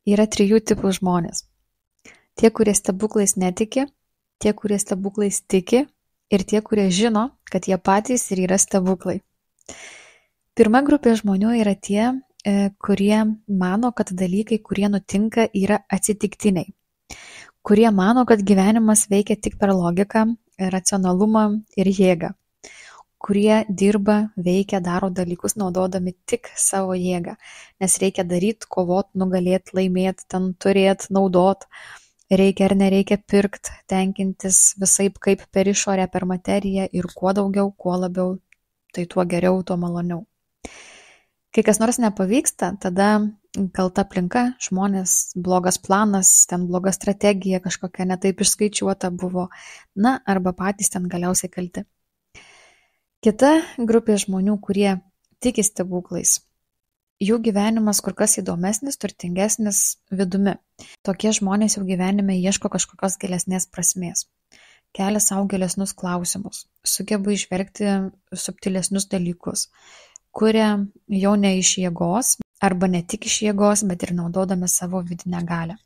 Yra 3 tipų žmonės. Tie, kurie stebuklais netiki, tie, kurie stebuklais tiki ir tie, kurie žino, kad jie patys ir yra stebuklai. Pirma grupė žmonių yra tie, kurie mano, kad dalykai, kurie nutinka, yra atsitiktiniai. Kurie mano, kad gyvenimas veikia tik per logiką, racionalumą ir jėgą. Kurie dirba, veikia, daro dalykus naudodami tik savo jėgą. Nes reikia daryti, kovot, nugalėti, laimėti, ten turėti, naudot. Reikia ar nereikia pirkti, tenkintis visaip kaip per išorę, per materiją ir kuo daugiau, kuo labiau, tai tuo geriau, tuo maloniau. Kai kas nors nepavyksta, tada kalta aplinka, žmonės, blogas planas, ten bloga strategija, kažkokia netaip išskaičiuota buvo, na, arba patys ten galiausiai kalti. Kita grupė žmonių, kurie tiki stebuklais. Jų gyvenimas kur kas įdomesnis, turtingesnis vidumi. Tokie žmonės jau gyvenime ieško kažkokios gilesnės prasmės. Kelia savo gilesnius klausimus, sugeba įžvelgti subtilesnius dalykus, kuria jau ne iš jėgos, arba ne tik iš jėgos, bet ir naudodami savo vidinę galią.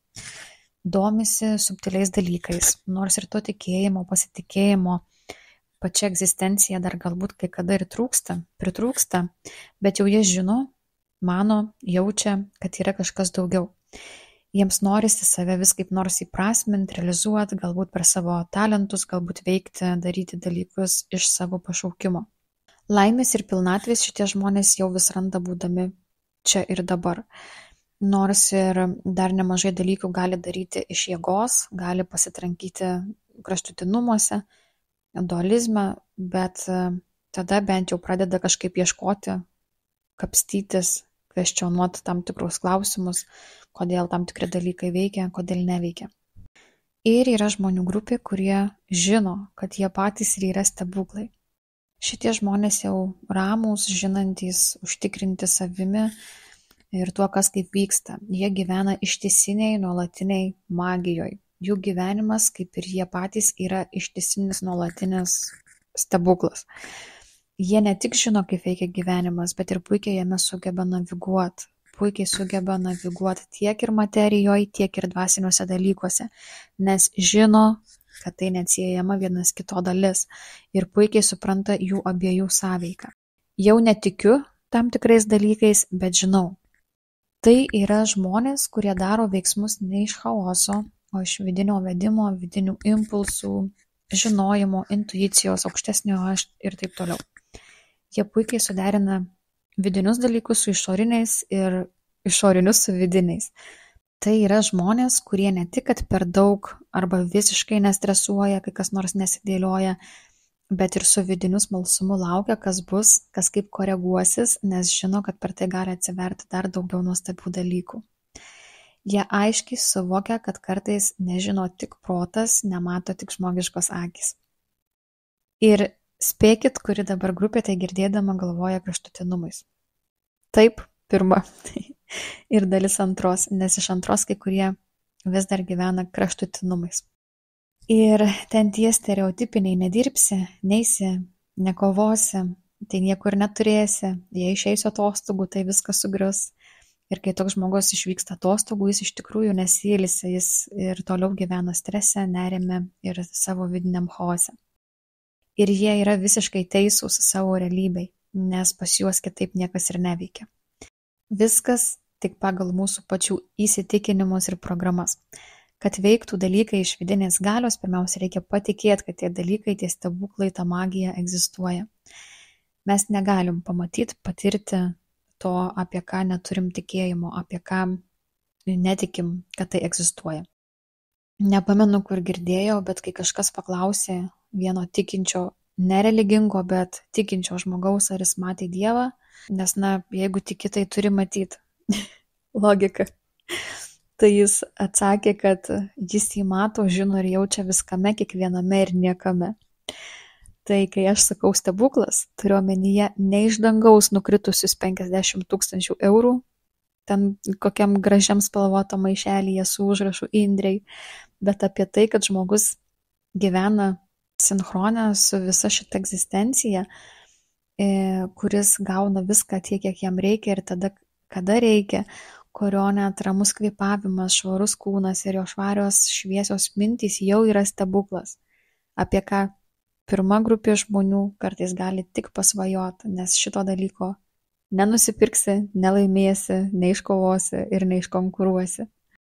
Domisi subtiliais dalykais, nors ir to tikėjimo, pasitikėjimo, pačia egzistencija dar galbūt kai kada ir pritrūksta, bet jau jie žino, mano, jaučia, kad yra kažkas daugiau. Jiems norisi save vis kaip nors įprasminti, realizuoti, galbūt per savo talentus, galbūt veikti, daryti dalykus iš savo pašaukimo. Laimės ir pilnatvės šitie žmonės jau vis randa būdami čia ir dabar. Nors ir dar nemažai dalykų gali daryti iš jėgos, gali pasitrankyti kraštutinumuose, dualizme, bet tada bent jau pradeda kažkaip ieškoti, kapstytis, kvestionuoti tam tikrus klausimus, kodėl tam tikri dalykai veikia, kodėl neveikia. Ir yra žmonių grupė, kurie žino, kad jie patys ir yra stebuklai. Šitie žmonės jau ramūs, žinantys, užtikrinti savimi ir tuo, kas kaip vyksta. Jie gyvena ištisiniai, nuolatiniai magijoj. Jų gyvenimas, kaip ir jie patys, yra ištisinis, nuolatinis stebuklas. Jie ne tik žino, kaip veikia gyvenimas, bet ir puikiai jame sugeba naviguoti. Puikiai sugeba naviguoti tiek ir materijoje, tiek ir dvasiniuose dalykuose, nes žino, kad tai neatsiejama vienas kito dalis ir puikiai supranta jų abiejų sąveiką. Jau netikiu tam tikrais dalykais, bet žinau. Tai yra žmonės, kurie daro veiksmus ne iš chaoso, o iš vidinio vedimo, vidinių impulsų, žinojimo, intuicijos, aukštesnio aš ir taip toliau. Jie puikiai suderina vidinius dalykus su išoriniais ir išorinius su vidiniais. Tai yra žmonės, kurie ne tik, kad per daug arba visiškai nestresuoja, kai kas nors nesidėlioja, bet ir su vidiniu smalsumu laukia, kas bus, kas kaip koreguosis, nes žino, kad per tai gali atsiverti dar daugiau nuostabių dalykų. Jie aiškiai suvokia, kad kartais nežino tik protas, nemato tik žmogiškos akys. Ir spėkit, kuri dabar grupė tai girdėdama galvoja kraštutinumais. Taip, pirma. Ir dalis antros, nes iš antros kai kurie vis dar gyvena kraštutinumais. Ir ten tie stereotipiniai nedirbsi, neisi, nekovosi, tai niekur neturėsi, jei išeisiu atostogų, tai viskas sugrius. Ir kai toks žmogus išvyksta atostogų, jis iš tikrųjų nesiilsi, jis ir toliau gyvena strese, nerime ir savo vidiniam chaose. Ir jie yra visiškai teisūs savo realybei, nes pas juos kitaip niekas ir neveikia. Viskas tik pagal mūsų pačių įsitikinimus ir programas. Kad veiktų dalykai iš vidinės galios, pirmiausia reikia patikėti, kad tie dalykai, tie stebuklai, ta magija egzistuoja. Mes negalim pamatyti, patirti to, apie ką neturim tikėjimo, apie ką netikim, kad tai egzistuoja. Nepamenu, kur girdėjau, bet kai kažkas paklausė vieno tikinčio, nereligingo, bet tikinčio žmogaus, ar jis matė Dievą, nes, jeigu tiki, tai turi matyti. Logika. Tai jis atsakė, kad jis jį mato, žino ir jaučia viskame, kiekviename ir niekame. Tai kai aš sakau stebuklas, turiu omenyje ne iš dangaus nukritusius 50 000 eurų, ten kokiam gražiam spalvotam maišelyje su užrašu Indrei, bet apie tai, kad žmogus gyvena sinchronę su visa šita egzistencija, kuris gauna viską tiek, kiek jam reikia ir tada, kada reikia, kurio net ramus kvėpavimas, švarus kūnas ir jo švarios šviesios mintys jau yra stebuklas, apie ką pirma grupė žmonių kartais gali tik pasvajoti, nes šito dalyko nenusipirksi, nelaimėsi, neiškovosi ir neiškonkuruosi.